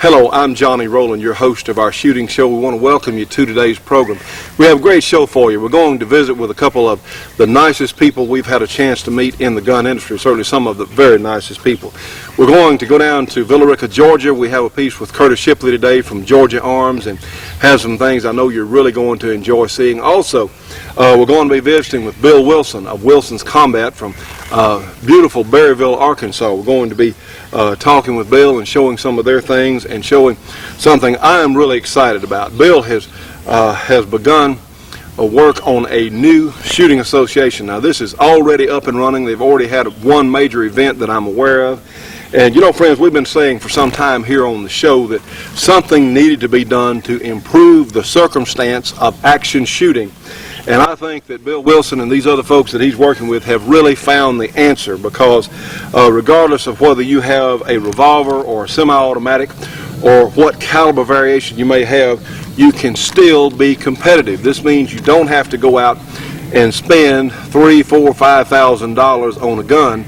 Hello, I'm Johnny Rowland, your host of our shooting show. We want to welcome you to today's program. We have a great show for you. We're going to visit with a couple of the nicest people we've had a chance to meet in the gun industry, certainly some of the very nicest people. We're going to go down to Villa Rica, Georgia. We have a piece with Curtis Shipley today from Georgia Arms and have some things I know you're really going to enjoy seeing. Also, we're going to be visiting with Bill Wilson of Wilson's Combat from beautiful Berryville, Arkansas. We're going to be talking with Bill and showing some of their things and showing something I am really excited about. Bill has begun a work on a new shooting association. Now, this is already up and running. They've already had one major event that I'm aware of. And you know, friends, we've been saying for some time here on the show that something needed to be done to improve the circumstance of action shooting. And I think that Bill Wilson and these other folks that he's working with have really found the answer, because regardless of whether you have a revolver or a semi-automatic or what caliber variation you may have, you can still be competitive. This means you don't have to go out and spend $3,000, $4,000, $5,000 on a gun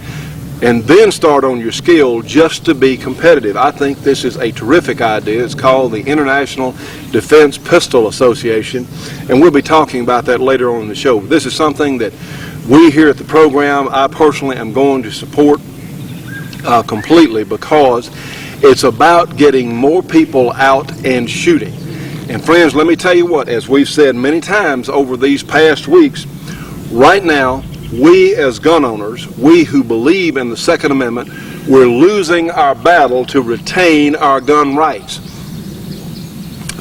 and then start on your skill just to be competitive. I think this is a terrific idea. It's called the International Defense Pistol Association, and we'll be talking about that later on in the show. This is something that we here at the program, I personally am going to support completely, because it's about getting more people out and shooting. And friends, let me tell you what, as we've said many times over these past weeks, right now, we as gun owners, we who believe in the Second Amendment, we're losing our battle to retain our gun rights.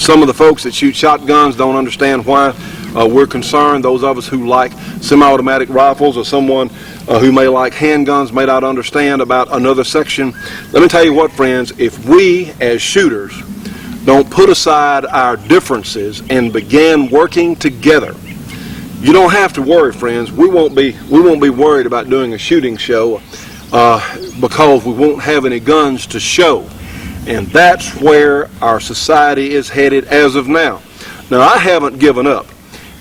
Some of the folks that shoot shotguns don't understand why we're concerned. Those of us who like semi-automatic rifles, or someone who may like handguns, may not understand about another section. Let me tell you what, friends, if we as shooters don't put aside our differences and begin working together, you don't have to worry, friends. We won't be worried about doing a shooting show because we won't have any guns to show. And that's where our society is headed as of now. Now, I haven't given up.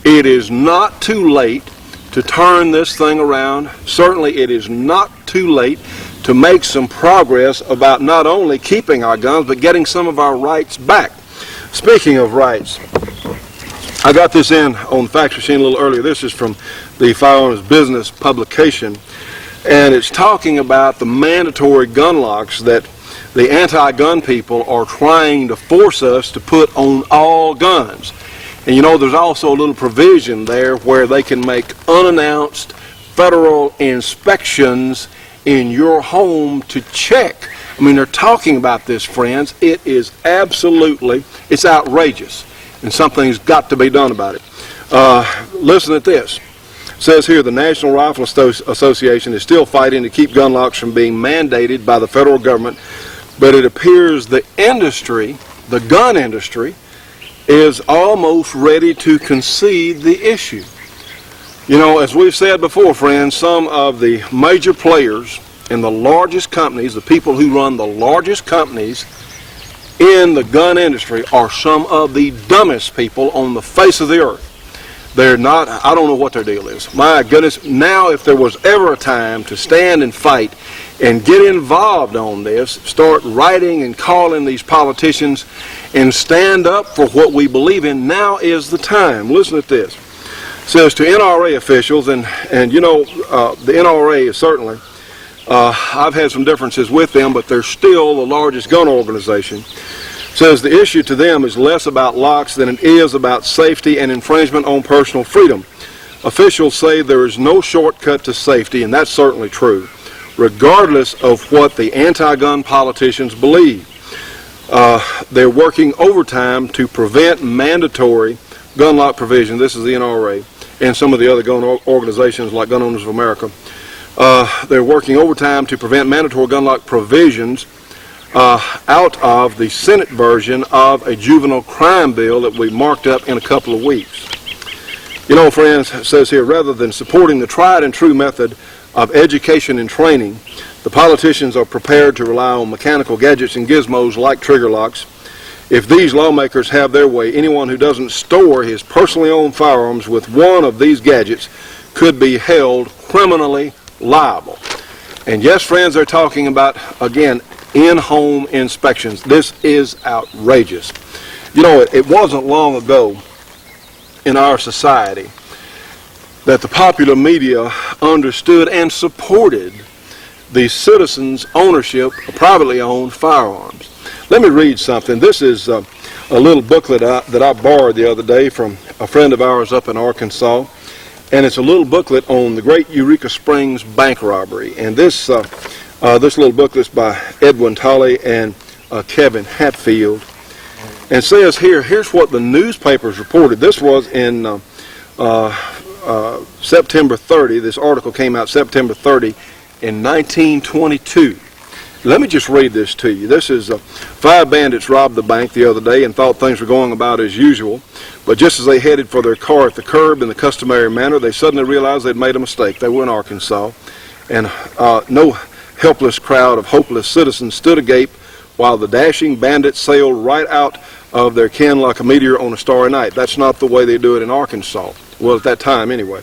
It is not too late to turn this thing around. Certainly, it is not too late to make some progress about not only keeping our guns, but getting some of our rights back. Speaking of rights, I got this in on the fax machine a little earlier. This is from the Firearms Business publication, and it's talking about the mandatory gun locks that the anti-gun people are trying to force us to put on all guns. And you know, there's also a little provision there where they can make unannounced federal inspections in your home to check. I mean, they're talking about this, friends. It is absolutely, it's outrageous. And something's got to be done about it. Listen at this. It says here, the National Rifle Association is still fighting to keep gun locks from being mandated by the federal government, but it appears the industry, the gun industry, is almost ready to concede the issue. You know, as we've said before, friends, some of the major players in the largest companies, the people who run the largest companies in the gun industry, are some of the dumbest people on the face of the earth. They're not, I don't know what their deal is. My goodness, now if there was ever a time to stand and fight and get involved on this, start writing and calling these politicians and stand up for what we believe in, now is the time. Listen at this. It says to NRA officials, and you know, the NRA is certainly, I've had some differences with them, but they're still the largest gun organization. Says the issue to them is less about locks than it is about safety and infringement on personal freedom. Officials say there is no shortcut to safety, and that's certainly true, regardless of what the anti-gun politicians believe. They're working overtime to prevent mandatory gun lock provision. This is the NRA and some of the other gun organizations like Gun Owners of America. They're working overtime to prevent mandatory gun lock provisions out of the Senate version of a juvenile crime bill that we marked up in a couple of weeks. You know, friends, it says here, rather than supporting the tried and true method of education and training, the politicians are prepared to rely on mechanical gadgets and gizmos like trigger locks. If these lawmakers have their way, anyone who doesn't store his personally owned firearms with one of these gadgets could be held criminally liable. And yes, friends, they're talking about, again, in-home inspections. This is outrageous. You know, it wasn't long ago in our society that the popular media understood and supported the citizens' ownership of privately owned firearms. Let me read something. This is a little booklet that I borrowed the other day from a friend of ours up in Arkansas, and it's a little booklet on the great Eureka Springs bank robbery. And this little booklet's by Edwin Tolley and Kevin Hatfield, and says here's what the newspapers reported. This was in September 30. This article came out September 30 in 1922. Let me just read this to you. This is 5 bandits robbed the bank the other day and thought things were going about as usual. But just as they headed for their car at the curb in the customary manner, they suddenly realized they'd made a mistake. They were in Arkansas, and no helpless crowd of hopeless citizens stood agape while the dashing bandits sailed right out of their ken like a meteor on a starry night. That's not the way they do it in Arkansas. Well, at that time anyway.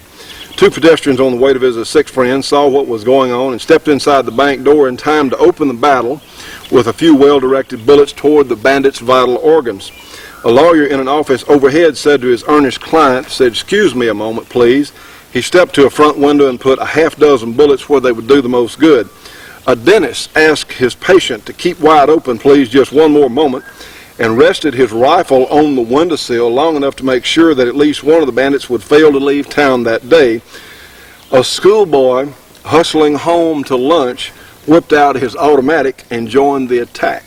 2 pedestrians on the way to visit a sick friend saw what was going on and stepped inside the bank door in time to open the battle with a few well-directed bullets toward the bandits' vital organs. A lawyer in an office overhead said to his earnest client, "Excuse me a moment, please." He stepped to a front window and put a half-dozen bullets where they would do the most good. A dentist asked his patient to keep wide open, please, just one more moment, and rested his rifle on the windowsill long enough to make sure that at least one of the bandits would fail to leave town that day. A schoolboy hustling home to lunch whipped out his automatic and joined the attack.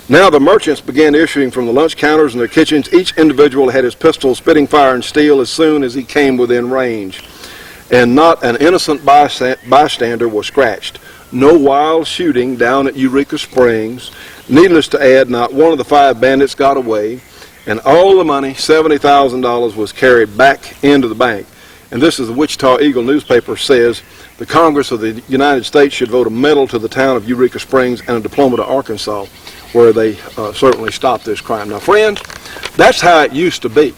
Now the merchants began issuing from the lunch counters in their kitchens. Each individual had his pistol spitting fire and steel as soon as he came within range. And not an innocent bystander was scratched. No wild shooting down at Eureka Springs. Needless to add, not one of the 5 bandits got away, and all the money, $70,000, was carried back into the bank. And this is the Wichita Eagle newspaper says, the Congress of the United States should vote a medal to the town of Eureka Springs and a diploma to Arkansas, where they certainly stopped this crime. Now, friends, that's how it used to be.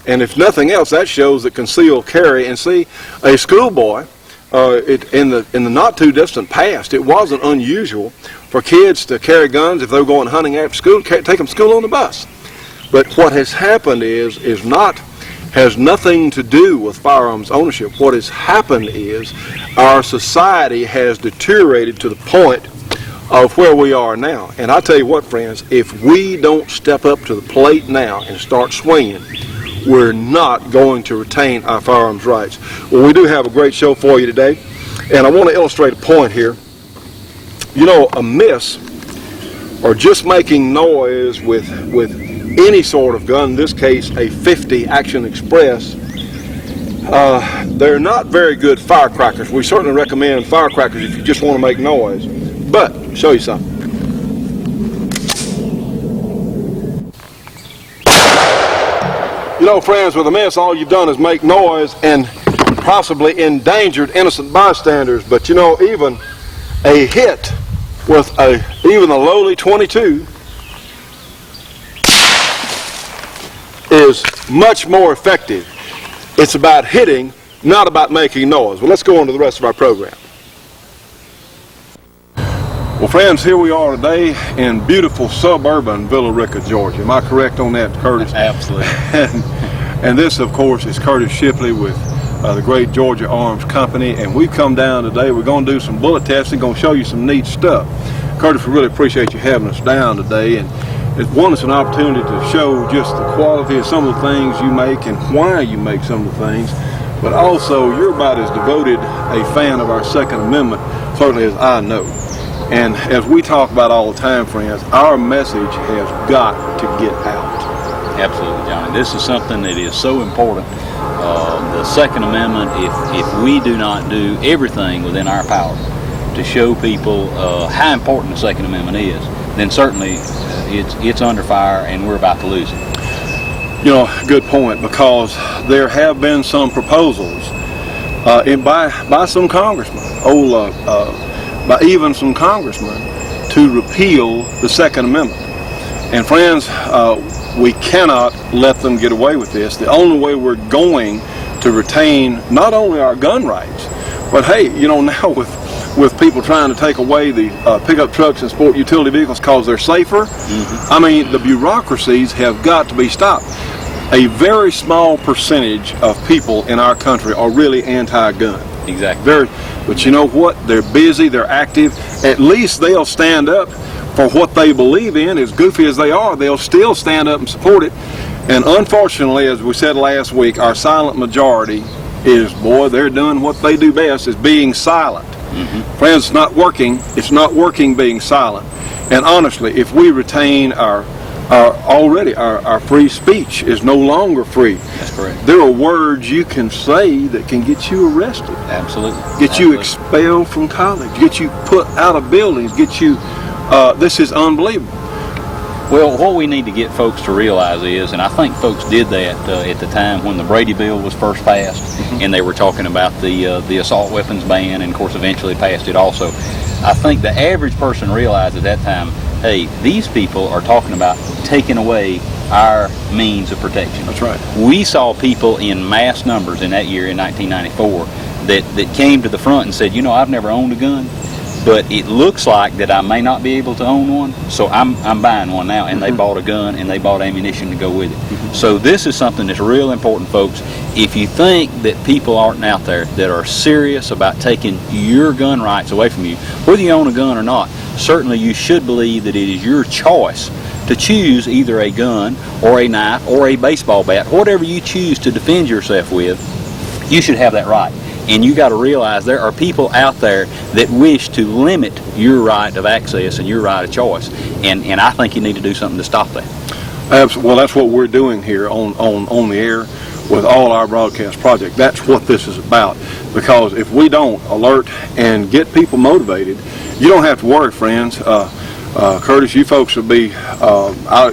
And if nothing else, that shows that concealed carry. And see, a schoolboy, in the not too distant past, it wasn't unusual for kids to carry guns if they were going hunting after school, take them to school on the bus. But what has happened has nothing to do with firearms ownership. What has happened is our society has deteriorated to the point of where we are now. And I tell you what, friends, if we don't step up to the plate now and start swinging, we're not going to retain our firearms rights. Well, we do have a great show for you today, and I want to illustrate a point here. You know, a miss or just making noise with any sort of gun, in this case a .50 Action Express, they're not very good firecrackers. We certainly recommend firecrackers if you just want to make noise. But, I'll show you something. You know, friends, with a miss, all you've done is make noise and possibly endangered innocent bystanders. But you know, even a hit with even a lowly .22 is much more effective. It's about hitting, not about making noise. Well, let's go on to the rest of our program. Well, friends, here we are today in beautiful suburban Villa Rica, Georgia. Am I correct on that, Curtis? Absolutely. And this, of course, is Curtis Shipley with the great Georgia Arms Company, and we've come down today. We're going to do some bullet testing, going to show you some neat stuff. Curtis, we really appreciate you having us down today, and it's an opportunity to show just the quality of some of the things you make and why you make some of the things, but also you're about as devoted a fan of our Second Amendment, certainly as I know. And as we talk about all the time, friends, our message has got to get out. Absolutely, Johnny. This is something that is so important. The Second Amendment, if we do not do everything within our power to show people how important the Second Amendment is, then certainly it's under fire and we're about to lose it. You know, good point, because there have been some proposals by some congressmen, by even some congressmen, to repeal the Second Amendment. And friends, we cannot let them get away with this. The only way we're going to retain not only our gun rights, but hey, you know, now with with people trying to take away the pickup trucks and sport utility vehicles because they're safer. I mean, the bureaucracies have got to be stopped. A very small percentage of people in our country are really anti-gun. Exactly. But you know what? They're busy, they're active. At least they'll stand up for what they believe in. As goofy as they are, they'll still stand up and support it. And unfortunately, as we said last week, our silent majority is, boy, they're doing what they do best, is being silent. Friends, it's not working. It's not working being silent. And honestly, if we retain our free speech is no longer free. That's correct. There are words you can say that can get you arrested. Absolutely. Get you expelled from college. Get you put out of buildings. Get you, this is unbelievable. Well, what we need to get folks to realize is, and I think folks did that at the time when the Brady bill was first passed, and they were talking about the assault weapons ban, and of course eventually passed it also. I think the average person realized at that time, hey, these people are talking about taking away our means of protection. That's right. We saw people in mass numbers in that year, in 1994, that came to the front and said, you know, I've never owned a gun, but it looks like that I may not be able to own one, so I'm buying one now. And they bought a gun and they bought ammunition to go with it. So this is something that's real important, folks. If you think that people aren't out there that are serious about taking your gun rights away from you, whether you own a gun or not, certainly you should believe that it is your choice to choose either a gun or a knife or a baseball bat, whatever you choose to defend yourself with. You should have that right. And you got to realize there are people out there that wish to limit your right of access and your right of choice. And I think you need to do something to stop that. Absolutely. Well, that's what we're doing here on the air with all our broadcast projects. That's what this is about. Because if we don't alert and get people motivated, you don't have to worry, friends. Curtis, you folks will be,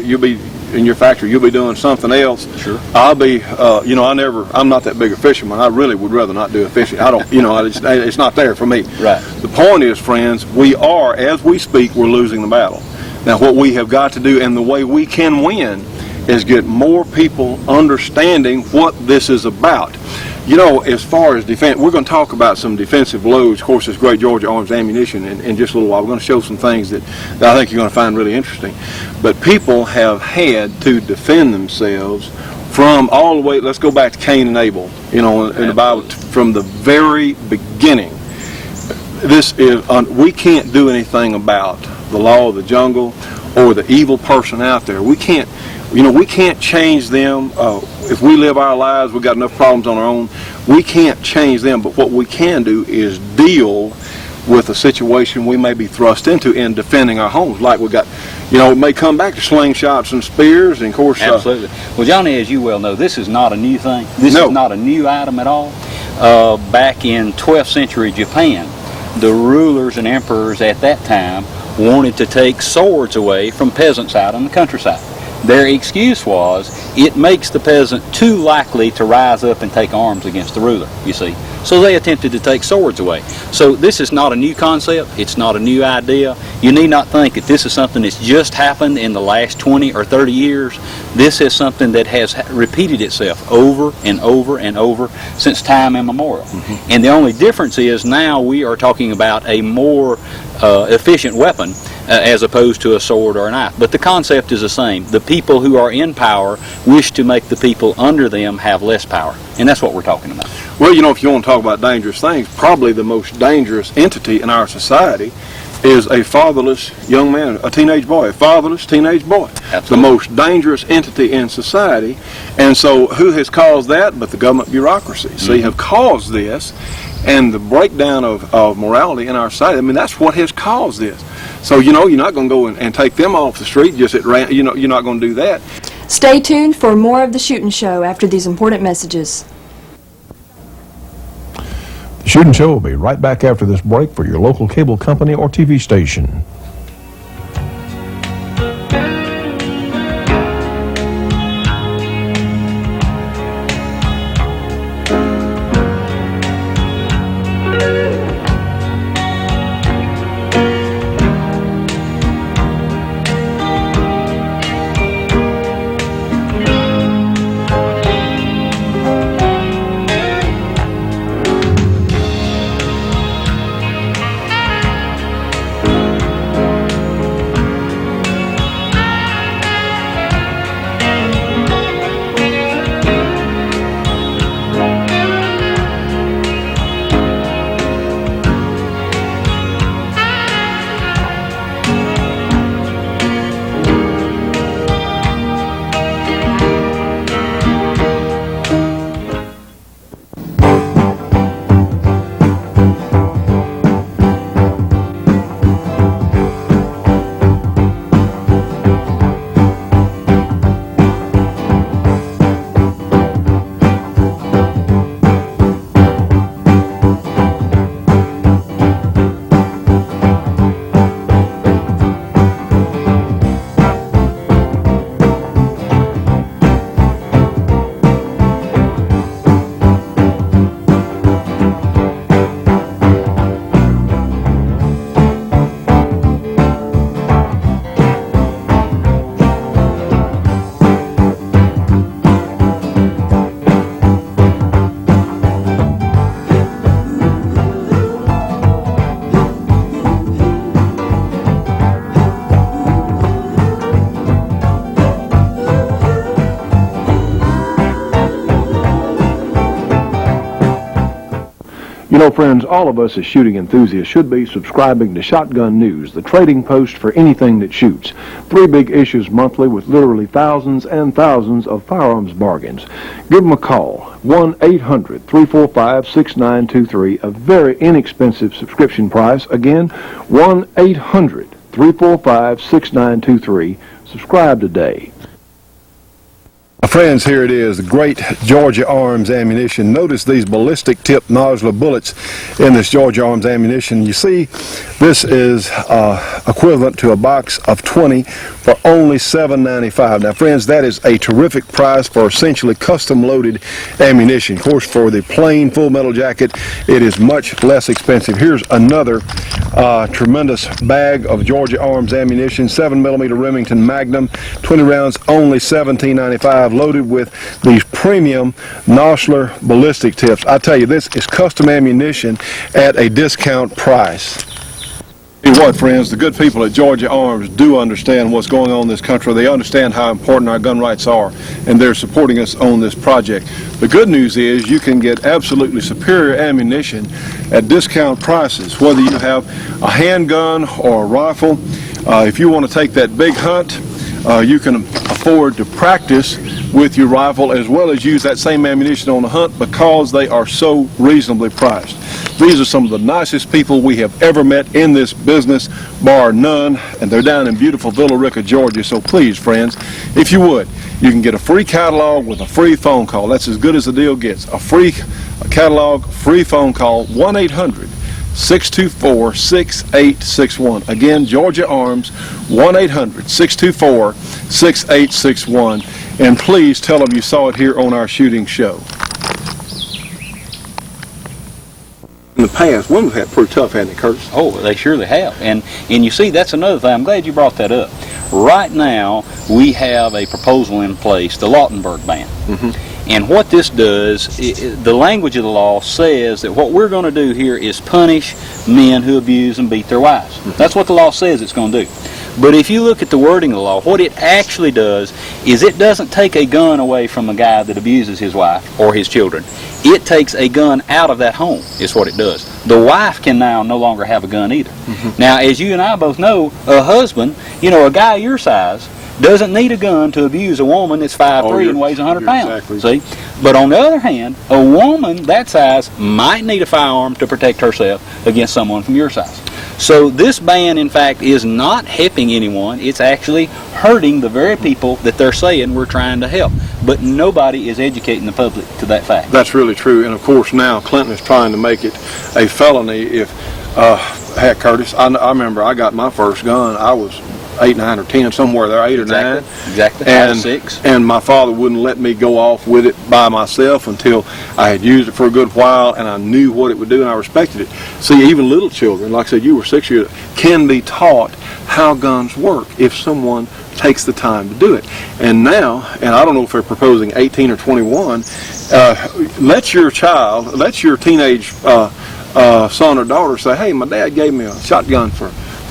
you'll be in your factory, you'll be doing something else. Sure. I'll be, I'm not that big a fisherman. I really would rather not do a fishing. I don't, it's not there for me. Right. The point is, friends, we are, as we speak, we're losing the battle. Now, what we have got to do, and the way we can win, is get more people understanding what this is about. You know, as far as defense, we're going to talk about some defensive loads. Of course, this great Georgia Arms Ammunition in just a little while. We're going to show some things that I think you're going to find really interesting. But people have had to defend themselves from all the way, let's go back to Cain and Abel, in the Bible, from the very beginning. This is, we can't do anything about the law of the jungle or the evil person out there. We can't change them. If we live our lives, we've got enough problems on our own. We can't change them, but what we can do is deal with a situation we may be thrust into in defending our homes. Like we got, it may come back to slingshots and spears, and of course... Absolutely. Well, Johnny, as you well know, this is not a new thing. This is not a new item at all. Back in 12th century Japan, the rulers and emperors at that time wanted to take swords away from peasants out in the countryside. Their excuse was, it makes the peasant too likely to rise up and take arms against the ruler, you see. So they attempted to take swords away. So this is not a new concept. It's not a new idea. You need not think that this is something that's just happened in the last 20 or 30 years. This is something that has repeated itself over and over and over since time immemorial. And the only difference is now we are talking about a more efficient weapon as opposed to a sword or a knife. But the concept is the same. The people who are in power wish to make the people under them have less power. And that's what we're talking about. Well, if you want to talk about dangerous things, probably the most dangerous entity in our society is a fatherless young man, a teenage boy, a fatherless teenage boy. Absolutely. The most dangerous entity in society. And so who has caused that but the government bureaucracy? See, have caused this, and the breakdown of morality in our society. I mean, that's what has caused this. So, you're not going to go and take them off the street just at random. You're not going to do that. Stay tuned for more of The Shootin' Show after these important messages. The Shootin' Show will be right back after this break for your local cable company or TV station. You know, friends, all of us as shooting enthusiasts should be subscribing to Shotgun News, the trading post for anything that shoots. 3 big issues monthly with literally thousands and thousands of firearms bargains. Give them a call, 1-800-345-6923, a very inexpensive subscription price. Again, 1-800-345-6923. Subscribe today. Friends, here it is, the great Georgia Arms ammunition. Notice these ballistic tip nodular bullets in this Georgia Arms ammunition. You see, this is equivalent to a box of 20 for only $7.95. Now, friends, that is a terrific price for essentially custom-loaded ammunition. Of course, for the plain full metal jacket, it is much less expensive. Here's another tremendous bag of Georgia Arms ammunition, 7mm Remington Magnum, 20 rounds, only $17.95. Loaded with these premium Nosler ballistic tips. I tell you, this is custom ammunition at a discount price. Tell you what, friends, the good people at Georgia Arms do understand what's going on in this country. They understand how important our gun rights are, and they're supporting us on this project. The good news is you can get absolutely superior ammunition at discount prices, whether you have a handgun or a rifle. If you want to take that big hunt, you can afford to practice with your rifle as well as use that same ammunition on the hunt because they are so reasonably priced. These are some of the nicest people we have ever met in this business, bar none, and they're down in beautiful Villa Rica, Georgia. So please, friends, if you would, you can get a free catalog with a free phone call. That's as good as the deal gets. A free catalog, free phone call, 1-800-624-6861. Again, Georgia Arms, 1-800-624-6861. And please tell them you saw it here on our shooting show. In the past, women have had pretty tough, hadn't they, Curtis? Oh, they surely have. And you see, that's another thing. I'm glad you brought that up. Right now, we have a proposal in place, the Lautenberg ban. Mm-hmm. And what this does, the language of the law says that what we're going to do here is punish men who abuse and beat their wives. Mm-hmm. That's what the law says it's going to do. But if you look at the wording of the law, what it actually does is it doesn't take a gun away from a guy that abuses his wife or his children. It takes a gun out of that home, is what it does. The wife can now no longer have a gun either. Mm-hmm. Now, as you and I both know, a husband, a guy your size, doesn't need a gun to abuse a woman that's 5'3" and weighs 100 pounds. Exactly. See? But on the other hand, a woman that size might need a firearm to protect herself against someone from your size. So this ban, in fact, is not helping anyone. It's actually hurting the very people that they're saying we're trying to help. But nobody is educating the public to that fact. That's really true. And, of course, now Clinton is trying to make it a felony if, heck, Curtis, I remember I got my first gun. I was 8, 9, or 10, somewhere there, 8 or 9. Exactly. And 6. And my father wouldn't let me go off with it by myself until I had used it for a good while and I knew what it would do and I respected it. See, even little children, like I said, you were 6 years, can be taught how guns work if someone takes the time to do it. And now, and I don't know if they're proposing 18 or 21, let your teenage son or daughter say, hey, my dad gave me a shotgun for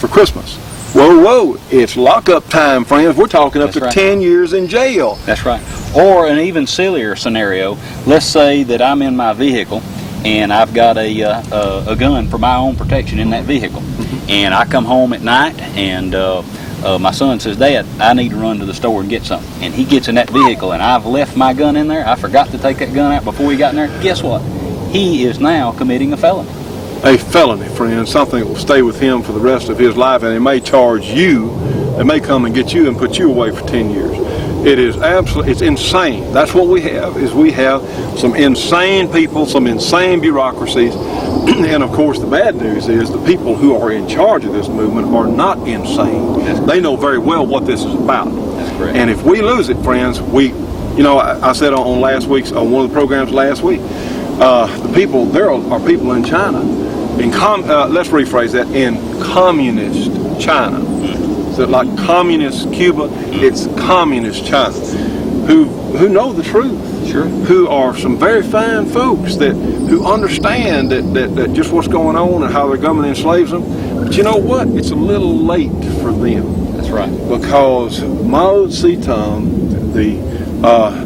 Christmas. Whoa, it's lockup time, friends. We're talking up to 10 years in jail. That's right. Or an even sillier scenario, let's say that I'm in my vehicle and I've got a gun for my own protection in that vehicle. Mm-hmm. And I come home at night and my son says, Dad, I need to run to the store and get something. And he gets in that vehicle and I've left my gun in there. I forgot to take that gun out before he got in there. Guess what? He is now committing a felony. A felony, friend, something that will stay with him for the rest of his life, and they may charge you, they may come and get you and put you away for 10 years. It is absolutely, it's insane. That's what we have, is we have some insane people, some insane bureaucracies, and of course the bad news is the people who are in charge of this movement are not insane. They know very well what this is about. That's correct. And if we lose it, friends, I said on one of the programs last week, there are people in China, let's rephrase that, in communist China. So like communist Cuba, it's communist China, who know the truth. Sure. Who are some very fine folks who understand that just what's going on and how their government enslaves them. But you know what? It's a little late for them. That's right. Because Mao Zedong, the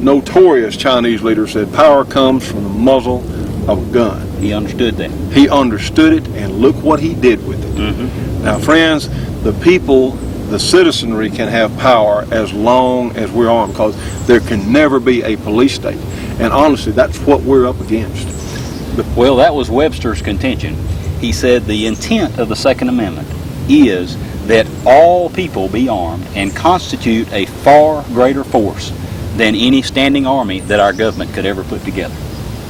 notorious Chinese leader, said power comes from the muzzle of a gun. He understood that. He understood it, and look what he did with it. Now, friends, the people, the citizenry can have power as long as we're armed, because there can never be a police state. And honestly, that's what we're up against. Well, that was Webster's contention. He said the intent of the Second Amendment is that all people be armed and constitute a far greater force than any standing army that our government could ever put together.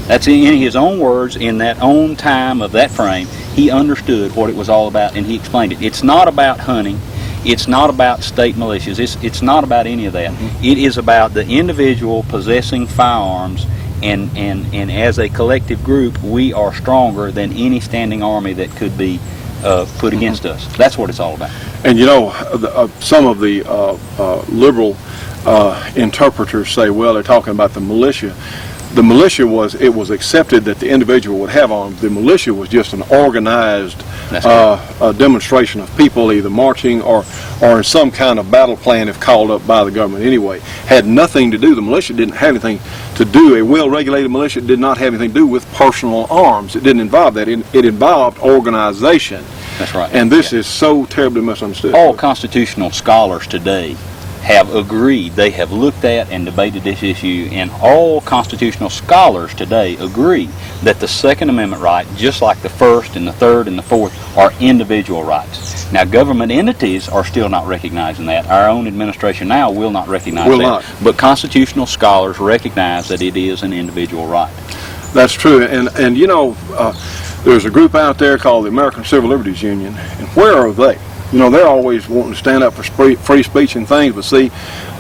That's in his own words, in that own time of that frame. He understood what it was all about, and he explained it. It's not about hunting. It's not about state militias. It's not about any of that. It is about the individual possessing firearms, and as a collective group, we are stronger than any standing army that could be put against us. That's what it's all about. And you know, some of the liberal interpreters say, well, they're talking about the militia. The militia was accepted that the individual would have arms. The militia was just an organized demonstration of people either marching or in some kind of battle plan if called up by the government anyway. Had nothing to do, the militia didn't have anything to do, a well-regulated militia did not have anything to do with personal arms. It didn't involve that. It involved organization. That's right. And this is so terribly misunderstood. All constitutional scholars today have agreed, they have looked at and debated this issue, and all constitutional scholars today agree that the Second Amendment right, just like the First and the Third and the Fourth, are individual rights. Now, government entities are still not recognizing that. Our own administration now will not recognize that. But constitutional scholars recognize that it is an individual right. That's true. And you know, there's a group out there called the American Civil Liberties Union, and where are they? You know, they're always wanting to stand up for free speech and things, but see,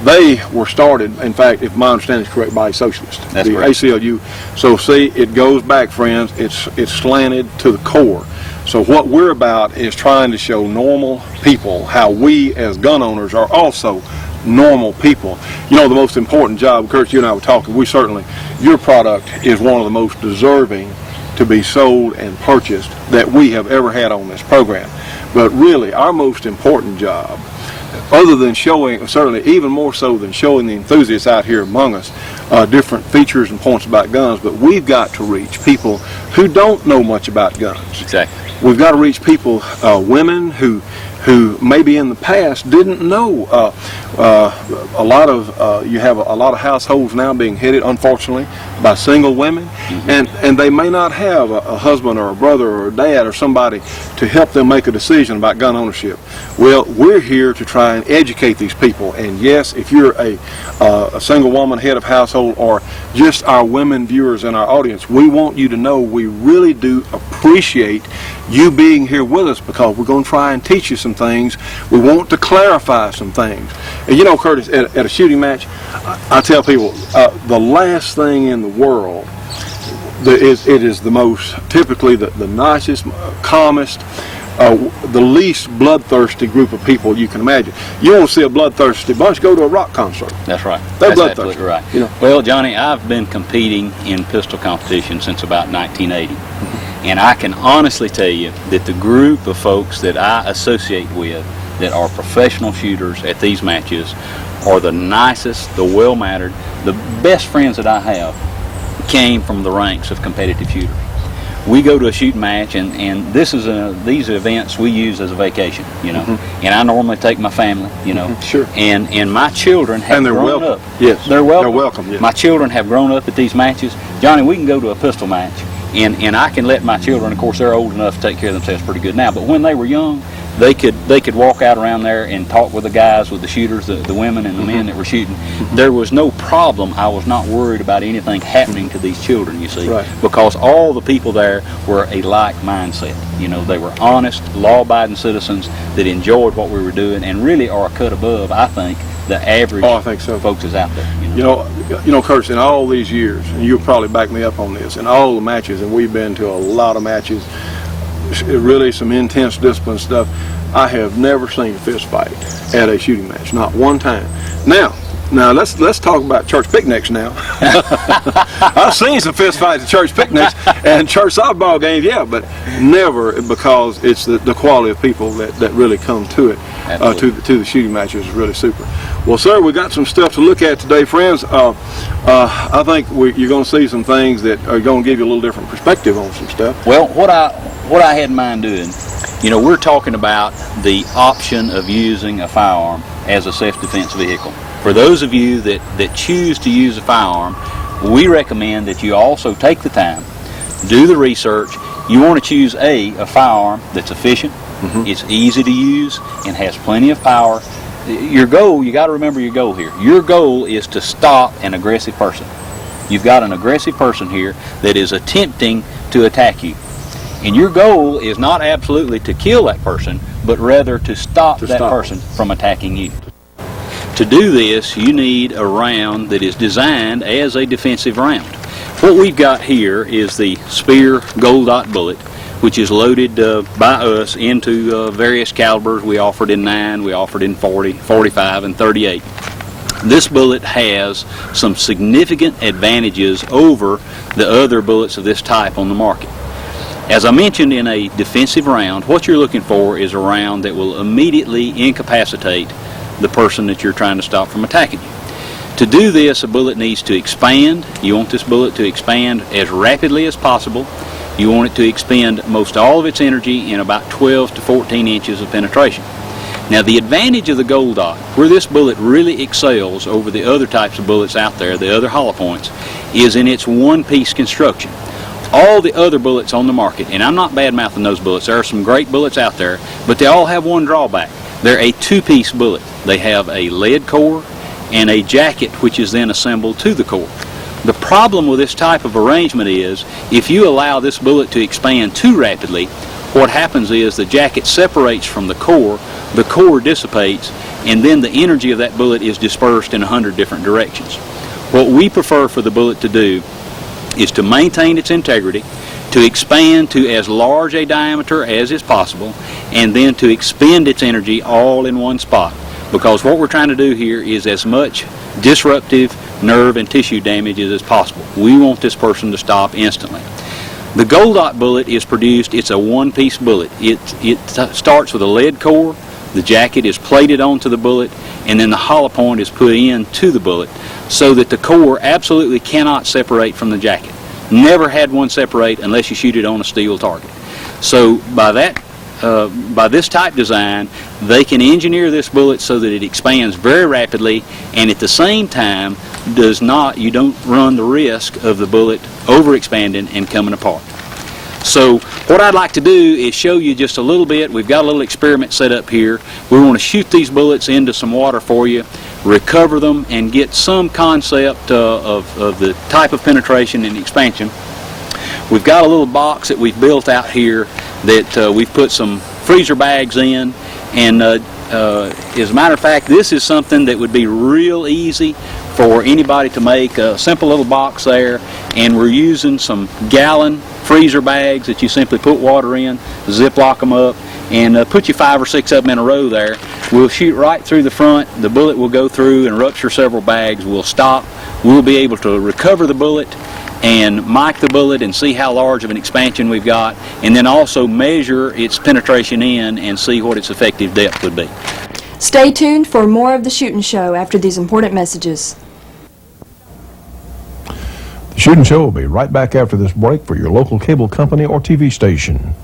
they were started, in fact, if my understanding is correct, by a socialist, That's the correct. ACLU. So see, it goes back, friends, it's slanted to the core. So what we're about is trying to show normal people how we as gun owners are also normal people. You know, the most important job, Kurt, you and I were talking, your product is one of the most deserving to be sold and purchased that we have ever had on this program. But really, our most important job, other than showing, certainly even more so than showing the enthusiasts out here among us, different features and points about guns, but we've got to reach people who don't know much about guns. Exactly. We've got to reach people, women who maybe in the past didn't know. You have a lot of households now being headed, unfortunately, by single women, and they may not have a husband or a brother or a dad or somebody to help them make a decision about gun ownership. Well, we're here to try and educate these people. And yes, if you're a single woman, head of household, or just our women viewers in our audience, we want you to know we really do appreciate you being here with us, because we're going to try and teach you some things. We want to clarify some things. And you know, Curtis, at a shooting match, I tell people the last thing in the world, it is the most, typically the nicest, calmest, the least bloodthirsty group of people you can imagine. You want to see a bloodthirsty bunch, go to a rock concert. That's right. They're That's bloodthirsty. absolutely right. You know. Well, Johnny, I've been competing in pistol competition since about 1980. And I can honestly tell you that the group of folks that I associate with that are professional shooters at these matches are the nicest, the well-mannered, the best friends that I have came from the ranks of competitive shooters. We go to a shooting match, and these events we use as a vacation, you know. And I normally take my family, you know. Sure. And my children have grown up. Yes. They're welcome. They're welcome. Yes. My children have grown up at these matches. Johnny, we can go to a pistol match, and I can let my children, of course, they're old enough to take care of themselves pretty good now, but when they were young, they could walk out around there and talk with the guys, with the shooters, the women and the men that were shooting. There was no problem. I was not worried about anything happening to these children, you see, right, because all the people there were a like mindset. You know, they were honest, law-abiding citizens that enjoyed what we were doing and really are a cut above, I think, the average folks is out there. You know, Curtis, in all these years, and you'll probably back me up on this, in all the matches, and we've been to a lot of matches, really some intense discipline stuff, I have never seen a fist fight at a shooting match, not one time. Now, Now let's talk about church picnics now. I've seen some fist fights at church picnics and church softball games, yeah, but never because it's the quality of people that really come to it, to the shooting matches is really super. Well, sir, we got some stuff to look at today, friends. I think you're going to see some things that are going to give you a little different perspective on some stuff. Well, what I had in mind doing, we're talking about the option of using a firearm as a self-defense vehicle. For those of you that choose to use a firearm, we recommend that you also take the time, do the research. You want to choose a firearm that's efficient, it's easy to use, and has plenty of power. Your goal, you got to remember your goal here. Your goal is to stop an aggressive person. You've got an aggressive person here that is attempting to attack you. And your goal is not absolutely to kill that person, but rather to stop that person from attacking you. To do this, you need a round that is designed as a defensive round. What we've got here is the Spear Gold Dot bullet, which is loaded by us into various calibers. We offered in 9, we offered in 40, 45, and 38. This bullet has some significant advantages over the other bullets of this type on the market. As I mentioned, in a defensive round, what you're looking for is a round that will immediately incapacitate the person that you're trying to stop from attacking you. To do this, a bullet needs to expand. You want this bullet to expand as rapidly as possible. You want it to expend most all of its energy in about 12 to 14 inches of penetration. Now, the advantage of the Gold Dot, where this bullet really excels over the other types of bullets out there, the other hollow points, is in its one-piece construction. All the other bullets on the market, and I'm not bad-mouthing those bullets, there are some great bullets out there, but they all have one drawback. They're a two-piece bullet. They have a lead core and a jacket which is then assembled to the core. The problem with this type of arrangement is if you allow this bullet to expand too rapidly, what happens is the jacket separates from the core dissipates, and then the energy of that bullet is dispersed in 100 different directions. What we prefer for the bullet to do is to maintain its integrity, to expand to as large a diameter as is possible, and then to expend its energy all in one spot. Because what we're trying to do here is as much disruptive nerve and tissue damage as possible. We want this person to stop instantly. The Gold Dot bullet is produced, it's a one-piece bullet. It starts with a lead core, the jacket is plated onto the bullet, and then the hollow point is put into the bullet so that the core absolutely cannot separate from the jacket. Never had one separate unless you shoot it on a steel target. So by this type design, they can engineer this bullet so that it expands very rapidly, and at the same time you don't run the risk of the bullet overexpanding and coming apart. So what I'd like to do is show you just a little bit. We've got a little experiment set up here. We want to shoot these bullets into some water for you, recover them, and get some concept of the type of penetration and expansion. We've got a little box that we've built out here that we've put some freezer bags in, and as a matter of fact, this is something that would be real easy for anybody to make. A simple little box there, and we're using some gallon freezer bags that you simply put water in, ziplock them up, and put you 5 or 6 of them in a row there. We'll shoot right through the front. The bullet will go through and rupture several bags. We'll stop. We'll be able to recover the bullet and mic the bullet and see how large of an expansion we've got, and then also measure its penetration in and see what its effective depth would be. Stay tuned for more of The Shootin' Show after these important messages. The Shootin' Show will be right back after this break for your local cable company or TV station.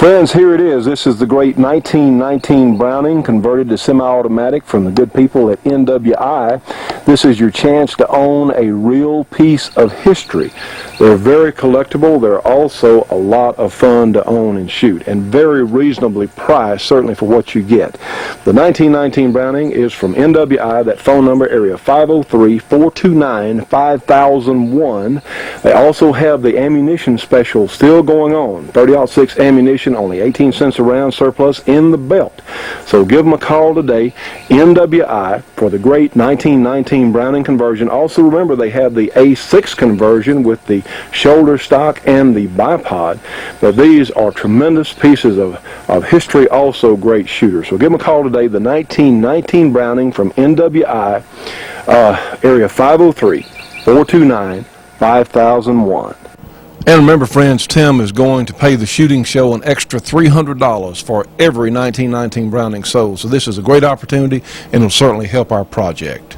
Friends, here it is. This is the great 1919 Browning converted to semi-automatic from the good people at NWI. This is your chance to own a real piece of history. They're very collectible. They're also a lot of fun to own and shoot, and very reasonably priced, certainly for what you get. The 1919 Browning is from NWI. That phone number, area 503-429-5001. They also have the ammunition special still going on. 30-06 ammunition, only 18 cents a round, surplus in the belt. So give them a call today, NWI, for the great 1919 Browning conversion. Also remember, they have the A6 conversion with the shoulder stock and the bipod. But these are tremendous pieces of history, also great shooters. So give them a call today, the 1919 Browning from NWI, area 503-429-5001. And remember, friends, Tim is going to pay the shooting show an extra $300 for every 1919 Browning sold. So this is a great opportunity, and it'll certainly help our project.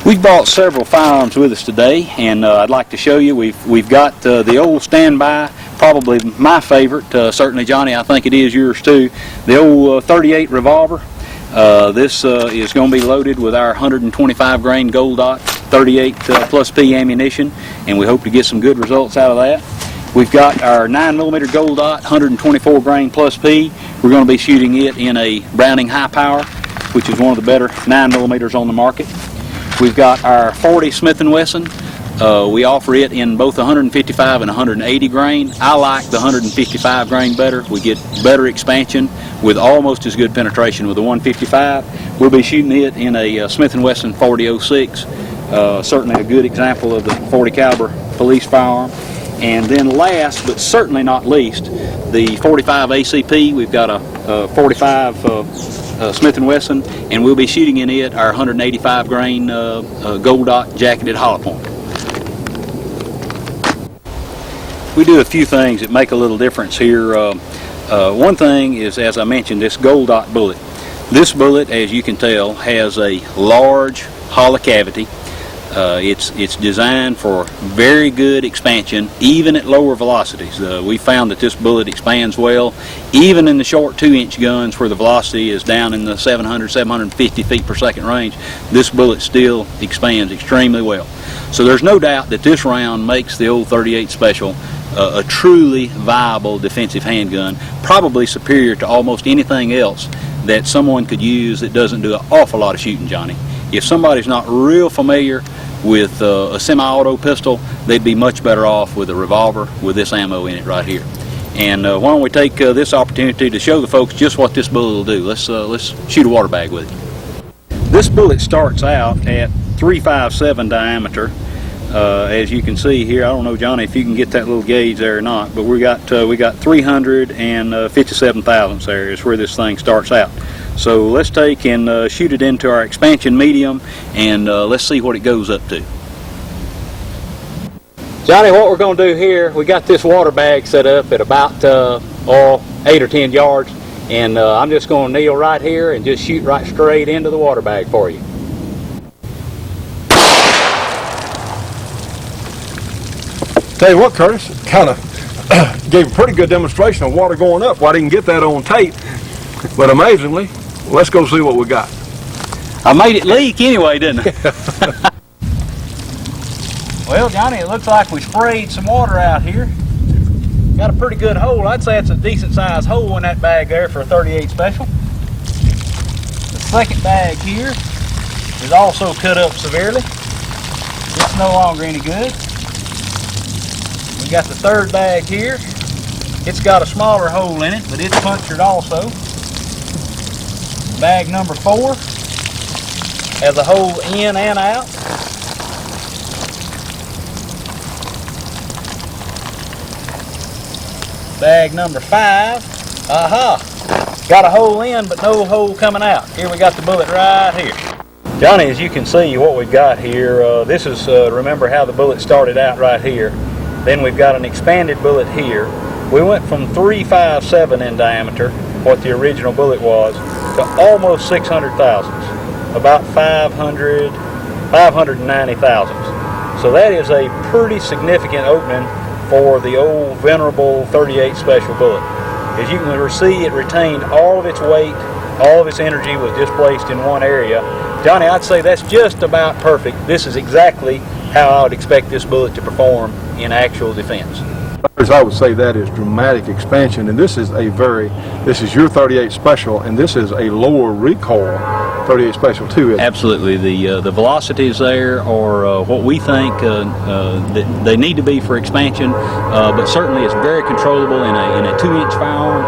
We've brought several firearms with us today, and I'd like to show you. We've got the old standby, probably my favorite. Certainly, Johnny, I think it is yours too. The old 38 revolver. This is going to be loaded with our 125 grain Gold Dot 38 plus P ammunition, and we hope to get some good results out of that. We've got our 9mm Gold Dot 124 grain plus P. We're going to be shooting it in a Browning high power, which is one of the better 9mm on the market. We've got our 40 Smith & Wesson. We offer it in both 155 and 180 grain. I like the 155 grain better. We get better expansion with almost as good penetration with the 155. We'll be shooting it in a Smith & Wesson 40-06. Certainly a good example of the 40 caliber police firearm. And then last, but certainly not least, the 45 ACP. We've got a 45 Smith & Wesson, and we'll be shooting in it our 185 grain Gold Dot jacketed hollow point. We do a few things that make a little difference here. One thing is, as I mentioned, this Gold Dot bullet. This bullet, as you can tell, has a large hollow cavity. It's designed for very good expansion, even at lower velocities. We found that this bullet expands well, even in the short 2-inch guns where the velocity is down in the 700, 750 feet per second range. This bullet still expands extremely well. So there's no doubt that this round makes the old 38 Special a truly viable defensive handgun, probably superior to almost anything else that someone could use that doesn't do an awful lot of shooting, Johnny. If somebody's not real familiar with a semi-auto pistol, they'd be much better off with a revolver with this ammo in it right here. And why don't we take this opportunity to show the folks just what this bullet will do. Let's shoot a water bag with it. This bullet starts out at 357 diameter. As you can see here, I don't know, Johnny, if you can get that little gauge there or not, but we got 357 thousandths there is where this thing starts out. So let's take and shoot it into our expansion medium, and let's see what it goes up to. Johnny, what we're going to do here, we got this water bag set up at about 8 or 10 yards, and I'm just going to kneel right here and just shoot right straight into the water bag for you. Tell you what, Curtis, kind of gave a pretty good demonstration of water going up. Well, I didn't get that on tape, but amazingly, let's go see what we got. I made it leak anyway, didn't I? Well, Johnny, it looks like we sprayed some water out here. Got a pretty good hole. I'd say it's a decent sized hole in that bag there for a 38 Special. The second bag here is also cut up severely. It's no longer any good. We got the third bag here. It's got a smaller hole in it, but it's punctured also. Bag number 4 has a hole in and out. Bag number 5, got a hole in but no hole coming out. Here we got the bullet right here. Johnny, as you can see what we've got here, this is, remember how the bullet started out right here. Then we've got an expanded bullet here. We went from 357 in diameter, what the original bullet was, to almost 600 thousandths, about 590 thousandths. So that is a pretty significant opening for the old venerable 38 Special bullet. As you can see, it retained all of its weight, all of its energy was displaced in one area. Johnny, I'd say that's just about perfect. This is exactly how I would expect this bullet to perform in actual defense. I would say that is dramatic expansion, and this is your 38 Special, and this is a lower recoil 38 Special too. Absolutely. The velocities there are what we think that they need to be for expansion, but certainly it's very controllable in a 2-inch firearm.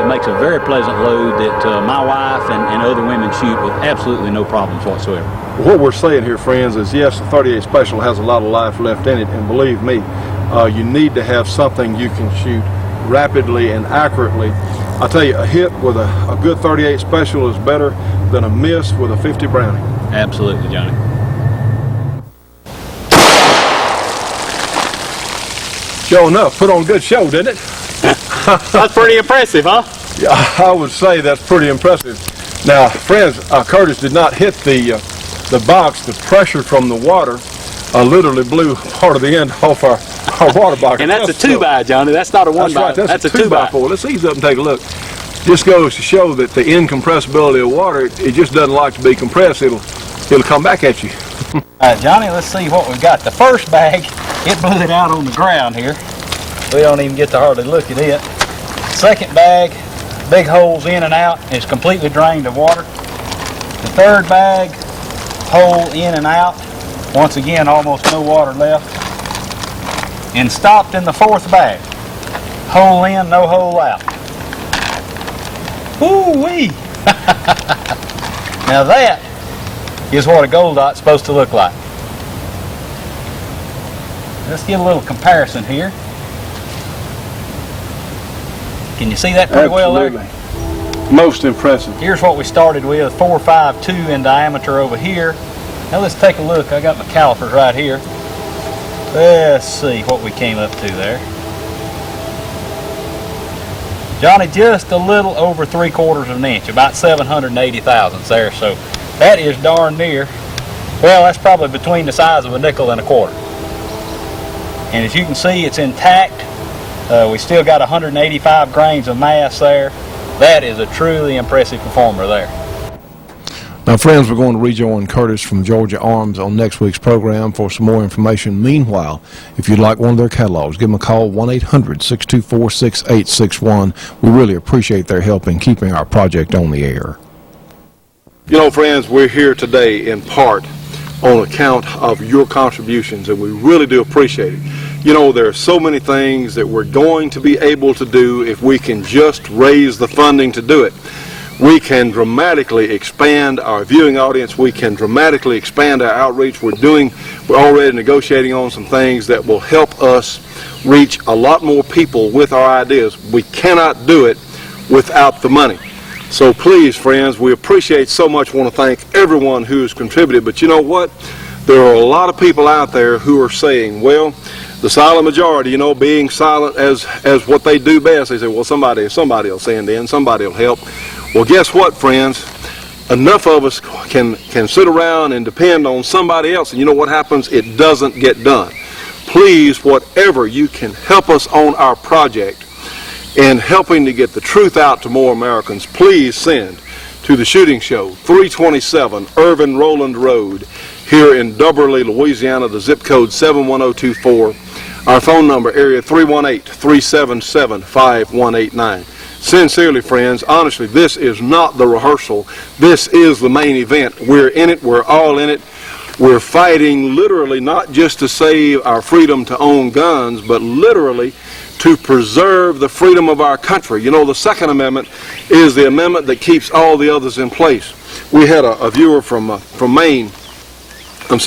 It makes a very pleasant load that my wife and other women shoot with absolutely no problems whatsoever. What we're saying here, friends, is yes, the 38 Special has a lot of life left in it, and believe me, you need to have something you can shoot rapidly and accurately. I tell you, a hit with a good 38 Special is better than a miss with a 50 Browning. Absolutely, Johnny. Sure enough, put on a good show, didn't it? That's pretty impressive, huh? Yeah, I would say that's pretty impressive. Now, friends, Curtis did not hit the box. The pressure from the water literally blew part of the end off our water box. And that's a 2x, Johnny. That's not a 1x. That's right. That's a 2x. Let's ease up and take a look. Just goes to show that the incompressibility of water, it just doesn't like to be compressed. It'll come back at you. All right, Johnny, let's see what we've got. The first bag, it blew it out on the ground here. We don't even get to hardly look at it. Second bag, big holes in and out. It's completely drained of water. The third bag, hole in and out. Once again, almost no water left. And stopped in the fourth bag. Hole in, no hole out. Woo-wee! Now that is what a gold dot's supposed to look like. Let's get a little comparison here. Can you see that pretty well there? Most impressive. Here's what we started with, 4.52 in diameter over here. Now let's take a look. I got my calipers right here. Let's see what we came up to there. Johnny, just a little over 3/4 of an inch, about 780 thousandths there. So that is darn near. Well, that's probably between the size of a nickel and a quarter. And as you can see, it's intact. We still got 185 grains of mass there. That is a truly impressive performer there. Now, friends, we're going to rejoin Curtis from Georgia Arms on next week's program for some more information. Meanwhile, if you'd like one of their catalogs, give them a call, 1-800-624-6861. We really appreciate their help in keeping our project on the air. You know, friends, we're here today in part on account of your contributions, and we really do appreciate it. You know, there are so many things that we're going to be able to do if we can just raise the funding to do it. We can dramatically expand our viewing audience. We can dramatically expand our outreach. We're already negotiating on some things that will help us reach a lot more people with our ideas. We cannot do it without the money. So please, friends, we appreciate so much. Want to thank everyone who has contributed. But you know what? There are a lot of people out there who are saying, well, the silent majority, you know, being silent as what they do best. They say, well, somebody will send in, somebody will help. Well, guess what, friends? Enough of us can sit around and depend on somebody else, and you know what happens? It doesn't get done. Please, whatever you can help us on our project in helping to get the truth out to more Americans, please send to the Shooting Show, 327 Irvin Rowland Road, here in Dubberly, Louisiana, the zip code 71024. Our phone number, area 318-377-5189. Sincerely, friends, honestly, this is not the rehearsal. This is the main event. We're in it. We're all in it. We're fighting literally not just to save our freedom to own guns, but literally to preserve the freedom of our country. You know, the Second Amendment is the amendment that keeps all the others in place. We had a viewer from Maine, from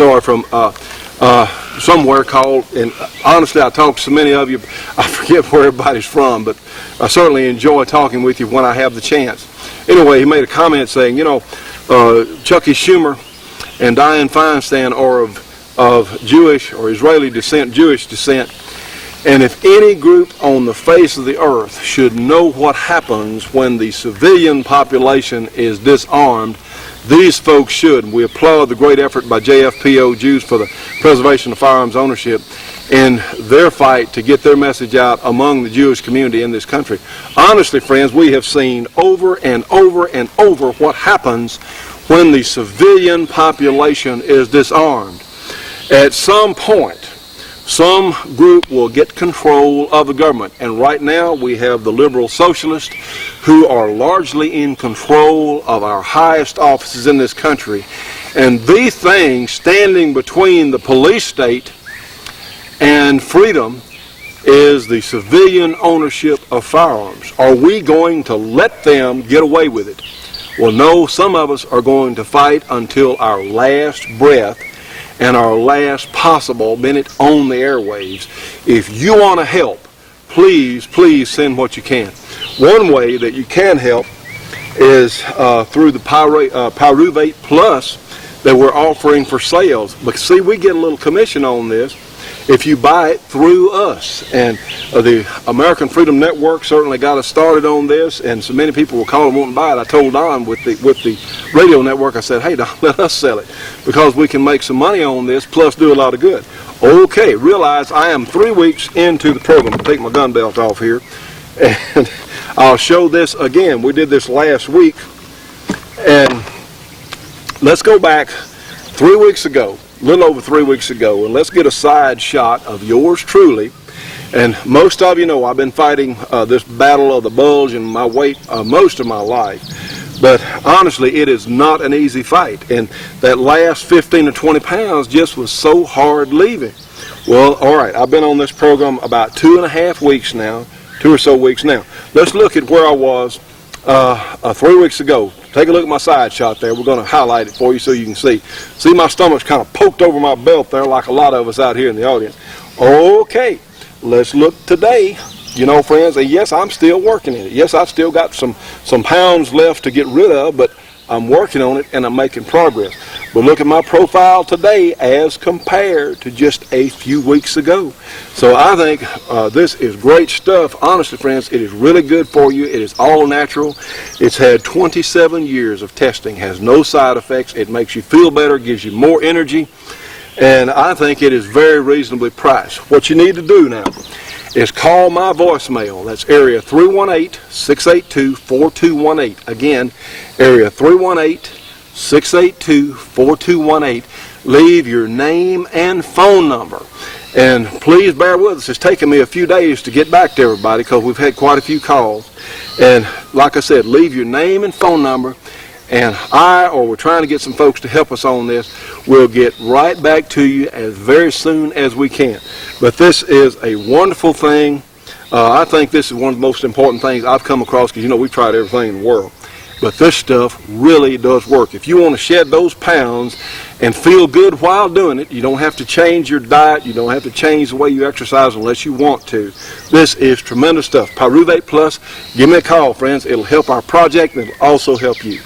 somewhere called, and honestly, I talked to so many of you, I forget where everybody's from, but I certainly enjoy talking with you when I have the chance. Anyway, he made a comment saying, you know, Chucky Schumer and Dianne Feinstein are of Jewish or Israeli descent, Jewish descent, and if any group on the face of the earth should know what happens when the civilian population is disarmed, these folks should. We applaud the great effort by JFPO, Jews for the Preservation of Firearms Ownership. in their fight to get their message out among the Jewish community in this country. Honestly, friends, we have seen over and over and over what happens when the civilian population is disarmed. At some point, some group will get control of the government. And right now we have the liberal socialists who are largely in control of our highest offices in this country. And the thing standing between the police state and freedom is the civilian ownership of firearms. Are we going to let them get away with it? Well, no, some of us are going to fight until our last breath and our last possible minute on the airwaves. If you want to help, please, please send what you can. One way that you can help is through the Pyruvate Plus that we're offering for sales. But see, we get a little commission on this if you buy it through us. And the American Freedom Network certainly got us started on this, and so many people were calling wanting to buy it. I told Don with the radio network, I said, hey, Don, let us sell it because we can make some money on this plus do a lot of good. Okay, realize I am 3 weeks into the program. I'll take my gun belt off here, and I'll show this again. We did this last week, and let's go back 3 weeks ago. A little over 3 weeks ago, and let's get a side shot of yours truly. And most of you know I've been fighting this battle of the bulge and my weight most of my life. But honestly, it is not an easy fight. And that last 15 to 20 pounds just was so hard leaving. Well, all right, I've been on this program about 2.5 weeks now, 2 or so weeks now. Let's look at where I was 3 weeks ago. Take a look at my side shot there. We're going to highlight it for you so you can see. See, my stomach's kind of poked over my belt there like a lot of us out here in the audience. Okay, let's look today. You know, friends, and yes, I'm still working in it. Yes, I've still got some pounds left to get rid of, but I'm working on it and I'm making progress. But look at my profile today as compared to just a few weeks ago. So I think this is great stuff. Honestly, friends, it is really good for you. It is all natural. It's had 27 years of testing, has no side effects. It makes you feel better, gives you more energy, and I think it is very reasonably priced. What you need to do now is call my voicemail. That's area 318-682-4218. Again, area 318-682-4218. Leave your name and phone number. And please bear with us. It's taken me a few days to get back to everybody because we've had quite a few calls. And like I said, leave your name and phone number, and we're trying to get some folks to help us on this. We'll get right back to you as very soon as we can. But this is a wonderful thing. I think this is one of the most important things I've come across because, you know, we've tried everything in the world. But this stuff really does work. If you want to shed those pounds and feel good while doing it, you don't have to change your diet. You don't have to change the way you exercise unless you want to. This is tremendous stuff. Pyruvate Plus, give me a call, friends. It'll help our project and it'll also help you.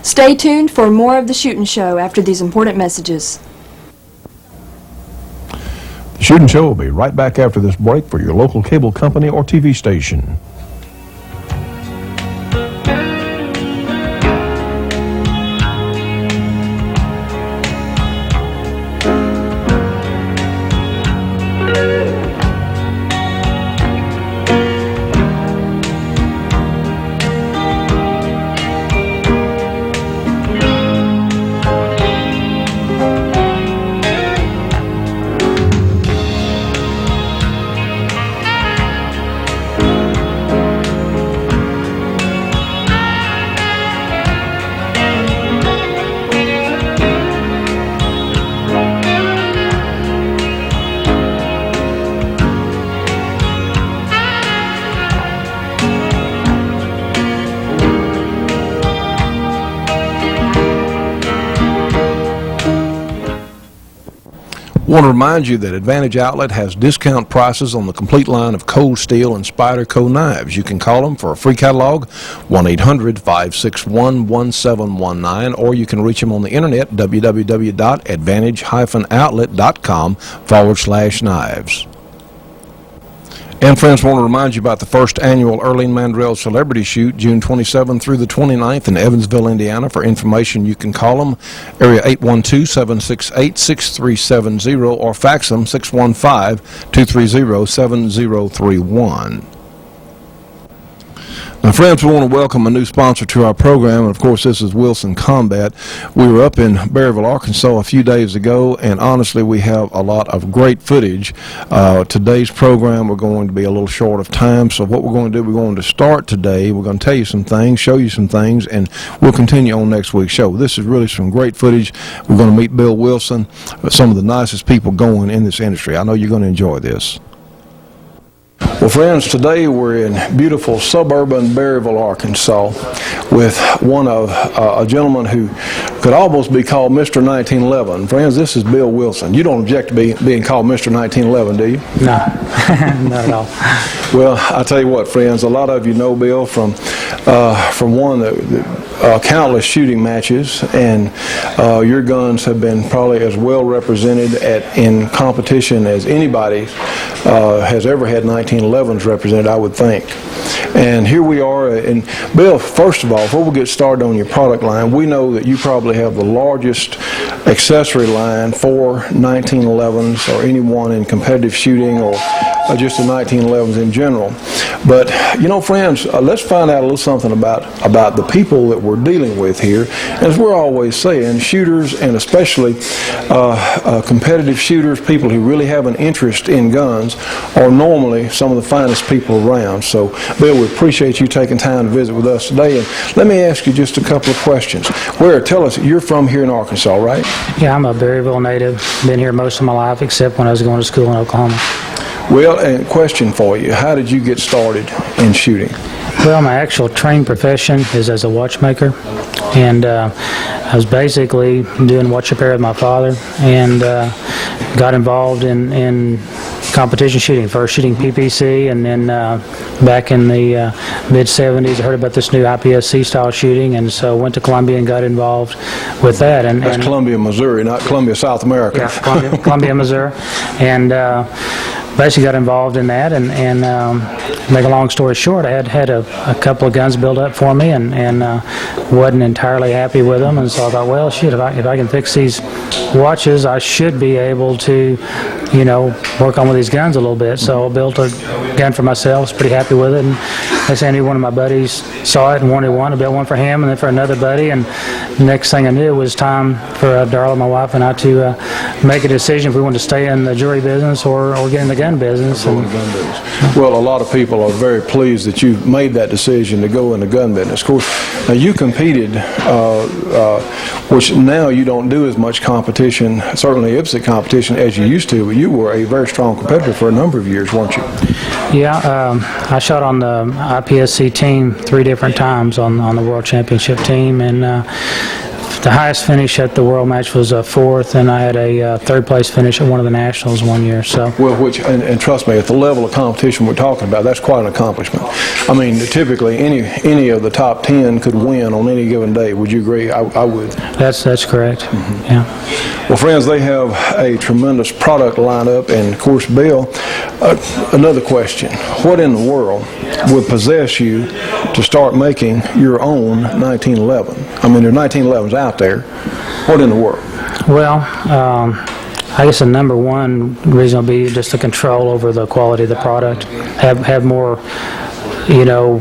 Stay tuned for more of The Shootin' Show after these important messages. The Shootin' Show will be right back after this break for your local cable company or TV station. I want to remind you that Advantage Outlet has discount prices on the complete line of Cold Steel and Spyderco knives. You can call them for a free catalog, 1-800-561-1719, or you can reach them on the internet, www.advantage-outlet.com/knives. And friends, want to remind you about the first annual Earlene Mandrell Celebrity Shoot, June 27th through the 29th in Evansville, Indiana. For information, you can call them, area 812-768-6370, or fax them, 615-230-7031. Now, friends, we want to welcome a new sponsor to our program, and of course, this is Wilson Combat. We were up in Berryville, Arkansas a few days ago, and honestly, we have a lot of great footage. Today's program, we're going to be a little short of time, so what we're going to do, we're going to start today. We're going to tell you some things, show you some things, and we'll continue on next week's show. This is really some great footage. We're going to meet Bill Wilson, some of the nicest people going in this industry. I know you're going to enjoy this. Well, friends, today we're in beautiful suburban Berryville, Arkansas, with one of a gentleman who could almost be called Mr. 1911. Friends, this is Bill Wilson. You don't object to being called Mr. 1911, do you? No, not at all. Well, I tell you what, friends, a lot of you know Bill from one of the countless shooting matches, and your guns have been probably as well represented in competition as anybody has ever had 1911s represented, I would think. And here we are. And Bill, first of all, before we get started on your product line, we know that you probably have the largest accessory line for 1911s or anyone in competitive shooting or just the 1911s in general. But, you know, friends, let's find out a little something about the people that we're dealing with here. As we're always saying, shooters, and especially competitive shooters, people who really have an interest in guns, are normally some of the finest people around. So, Bill, we appreciate you taking time to visit with us today. And let me ask you just a couple of questions. Tell us, you're from here in Arkansas, right? Yeah, I'm a Berryville native. Been here most of my life, except when I was going to school in Oklahoma. Well, and question for you, how did you get started in shooting? Well, my actual trained profession is as a watchmaker, and I was basically doing watch repair with my father, and got involved in competition shooting, first shooting PPC, and then back in the mid-'70s I heard about this new IPSC style shooting, and so went to Columbia and got involved with that. That's Columbia, Missouri, not Columbia, South America. Yeah, Columbia, Missouri, and basically got involved in that, and make a long story short, I had a couple of guns built up for me, and wasn't entirely happy with them, and so I thought, well, shit, if I can fix these watches, I should be able to, work on with these guns a little bit. So I built a gun for myself, was pretty happy with it, and next thing I knew, one of my buddies saw it and wanted one. I built one for him and then for another buddy, and the next thing I knew, it was time for Darla, my wife, and I to make a decision if we wanted to stay in the jewelry business or get in the gun business. Well, a lot of people are very pleased that you made that decision to go in the gun business. Of course, now you competed, which now you don't do as much competition, certainly IPSC competition, as you used to, but you were a very strong competitor for a number of years, weren't you? Yeah, I shot on the IPSC team 3 different times on the World Championship team, and the highest finish at the World match was 4th, and I had a 3rd place finish at one of the Nationals one year. So well, and trust me, at the level of competition we're talking about, that's quite an accomplishment. I mean, typically any of the top 10 could win on any given day. Would you agree? I would. That's correct. Mm-hmm. Yeah. Well, friends, they have a tremendous product lineup, and of course, Bill, another question: what in the world would possess you to start making your own 1911? I mean, there are 1911s out there. What in the world? Well, I guess the number one reason will be just the control over the quality of the product. Have more,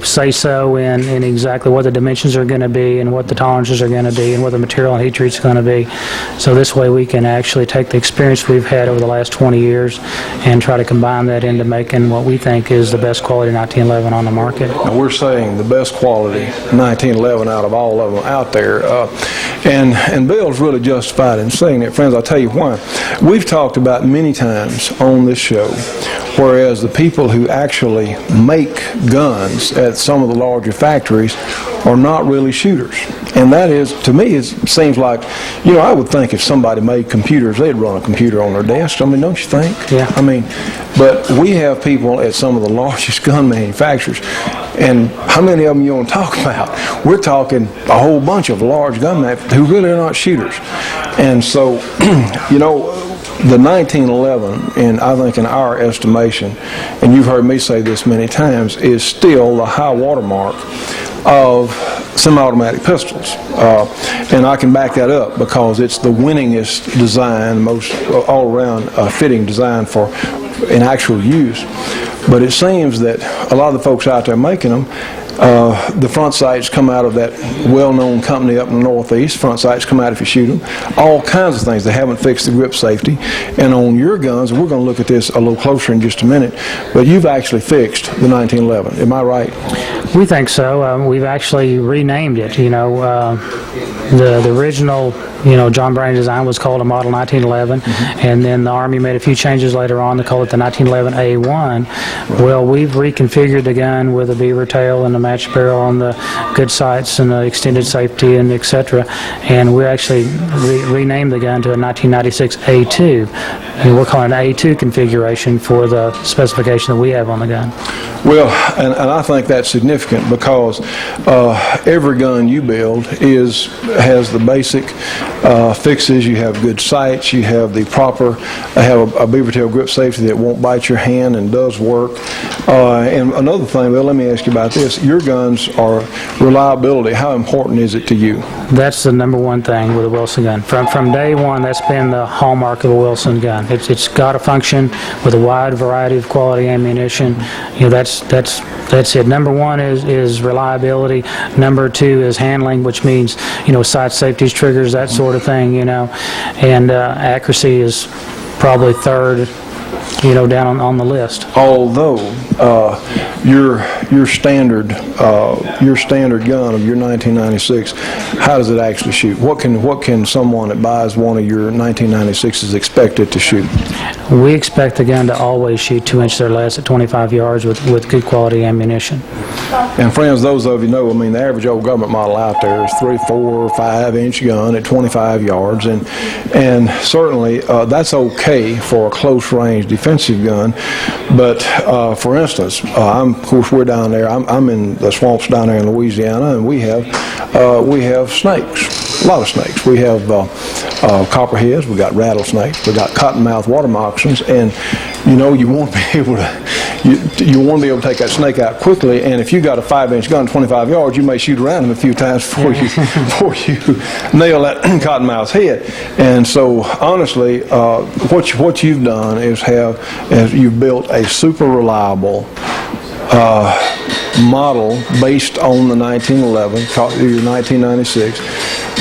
say so in exactly what the dimensions are going to be and what the tolerances are going to be and what the material and heat treat's going to be. So this way we can actually take the experience we've had over the last 20 years and try to combine that into making what we think is the best quality 1911 on the market. Now we're saying the best quality 1911 out of all of them out there. And Bill's really justified in saying that. Friends, I'll tell you why. We've talked about many times on this show, whereas the people who actually make guns at some of the larger factories are not really shooters. And that is, to me, it seems like, I would think if somebody made computers, they'd run a computer on their desk. I mean, don't you think? Yeah. I mean, but we have people at some of the largest gun manufacturers, and how many of them you want to talk about? We're talking a whole bunch of large gun manufacturers who really are not shooters. And so, the 1911, and I think in our estimation, and you've heard me say this many times, is still the high watermark of semi-automatic pistols. And I can back that up because it's the winningest design, most all-around fitting design for in actual use. But it seems that a lot of the folks out there making them, the front sights come out of that well-known company up in the Northeast. Front sights come out if you shoot them. All kinds of things. They haven't fixed the grip safety. And on your guns, we're going to look at this a little closer in just a minute, but you've actually fixed the 1911. Am I right? We think so. We've actually renamed it. The original, John Browning design was called a Model 1911, and then the Army made a few changes later on to call it the 1911A1. Well, we've reconfigured the gun with a beaver tail and a match barrel on the good sights and the extended safety and etc. And we actually renamed the gun to a 1996 A2. And we're calling it an A2 configuration for the specification that we have on the gun. Well, and I think that's significant because every gun you build has the basic fixes. You have good sights. You have the proper, have a beaver tail grip safety that won't bite your hand and does work. And another thing, well, let me ask you about this. Your guns are reliability. How important is it to you? That's the number one thing with a Wilson gun. From day one, that's been the hallmark of a Wilson gun. It's got to function with a wide variety of quality ammunition. That's it. Number one is reliability. Number two is handling, which means sight safeties, triggers, that sort of thing. And accuracy is probably third. Down on the list. Although your standard gun of your 1996, how does it actually shoot? What can someone that buys one of your 1996s expect it to shoot? We expect the gun to always shoot 2 inches or less at 25 yards with good quality ammunition. And friends, those of you know, the average old government model out there is 3, 4, 5 inch gun at 25 yards, and certainly that's okay for a close range defensive gun. But for instance, of course we're down there. I'm in the swamps down there in Louisiana, and we have snakes, a lot of snakes. We have copperheads, we got rattlesnakes, we got cottonmouth water moccasins, and you want to be able to take that snake out quickly. And if you got a 5-inch gun, 25 yards, you may shoot around him a few times before you nail that cottonmouth's head. And so, honestly, what you've done is you've built a super reliable model based on the 1911, your 1996,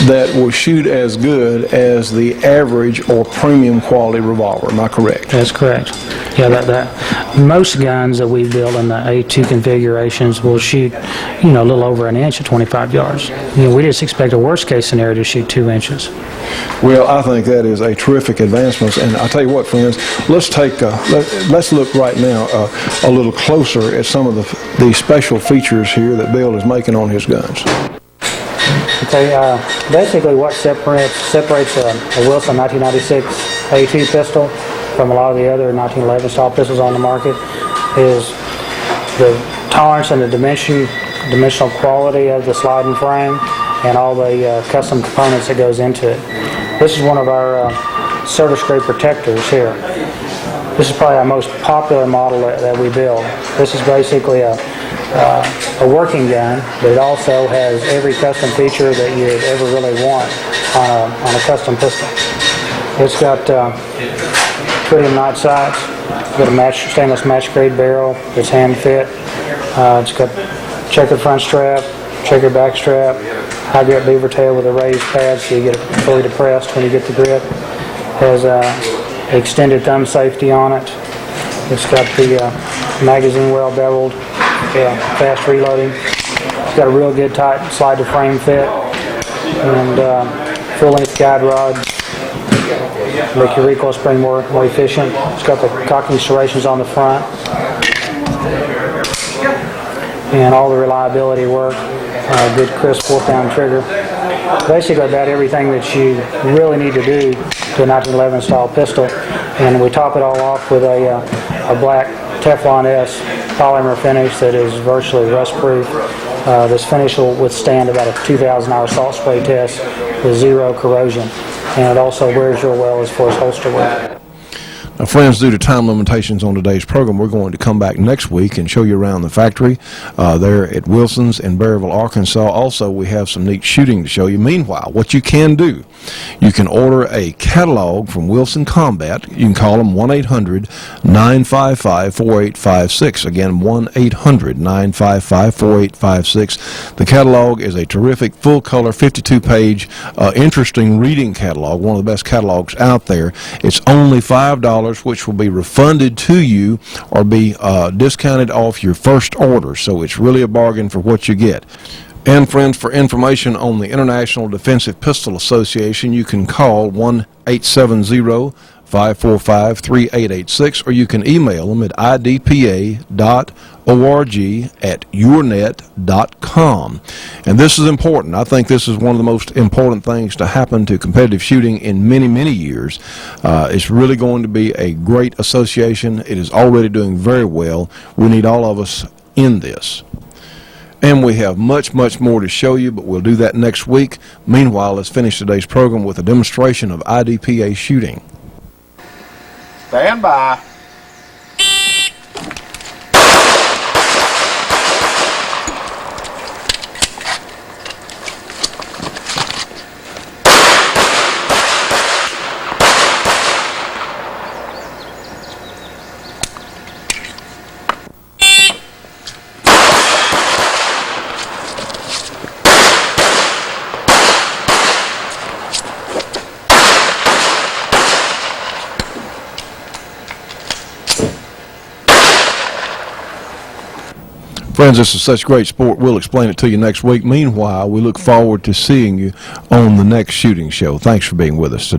that will shoot as good as the average or premium quality revolver. Am I correct? That's correct. Yeah, that most guns that we build in the A2 configurations will shoot, a little over an inch at 25 yards. We just expect a worst case scenario to shoot 2 inches. Well, I think that is a terrific advancement, and I'll tell you what, friends, let's look right now a little closer at some of the special features here that Bill is making on his guns. Okay, basically what separates a Wilson 1996 A2 pistol from a lot of the other 1911 style pistols on the market is the tolerance and the dimensional quality of the sliding frame and all the custom components that goes into it. This is one of our Certiscrape protectors here. This is probably our most popular model that we build. This is basically a working gun, but it also has every custom feature that you'd ever really want on a custom pistol. It's got tritium night sights. It's got a stainless match grade barrel that's hand fit. It's got checkered front strap, checkered back strap, high grip beaver tail with a raised pad so you get it fully depressed when you get the grip. Has extended thumb safety on it. It's got the magazine well beveled, fast reloading. It's got a real good tight slide to frame fit and full length guide rod. Make your recoil spring more efficient. It's got the cocking serrations on the front and all the reliability work. Good crisp 4-pound trigger. Basically about everything that you really need to do to a 1911 style pistol, and we top it all off with a black Teflon S polymer finish that is virtually rust proof. This finish will withstand about a 2,000-hour salt spray test with zero corrosion, and it also wears real well as far as holster wear. Now, friends, due to time limitations on today's program, we're going to come back next week and show you around the factory there at Wilson's in Berryville, Arkansas. Also, we have some neat shooting to show you. Meanwhile, what you can do, you can order a catalog from Wilson Combat. You can call them 1-800-955-4856. Again, 1-800-955-4856. The catalog is a terrific, full-color, 52-page, interesting reading catalog, one of the best catalogs out there. It's only $5, which will be refunded to you or be discounted off your first order. So it's really a bargain for what you get. And friends, for information on the International Defensive Pistol Association, you can call 1-870-545-3886, or you can email them at idpa.org@yournet.com. And this is important. I think this is one of the most important things to happen to competitive shooting in many, many years. It's really going to be a great association. It is already doing very well. We need all of us in this. And we have much, much more to show you, but we'll do that next week. Meanwhile, let's finish today's program with a demonstration of IDPA shooting. Stand by. Friends, this is such great sport. We'll explain it to you next week. Meanwhile, we look forward to seeing you on the next shooting show. Thanks for being with us today.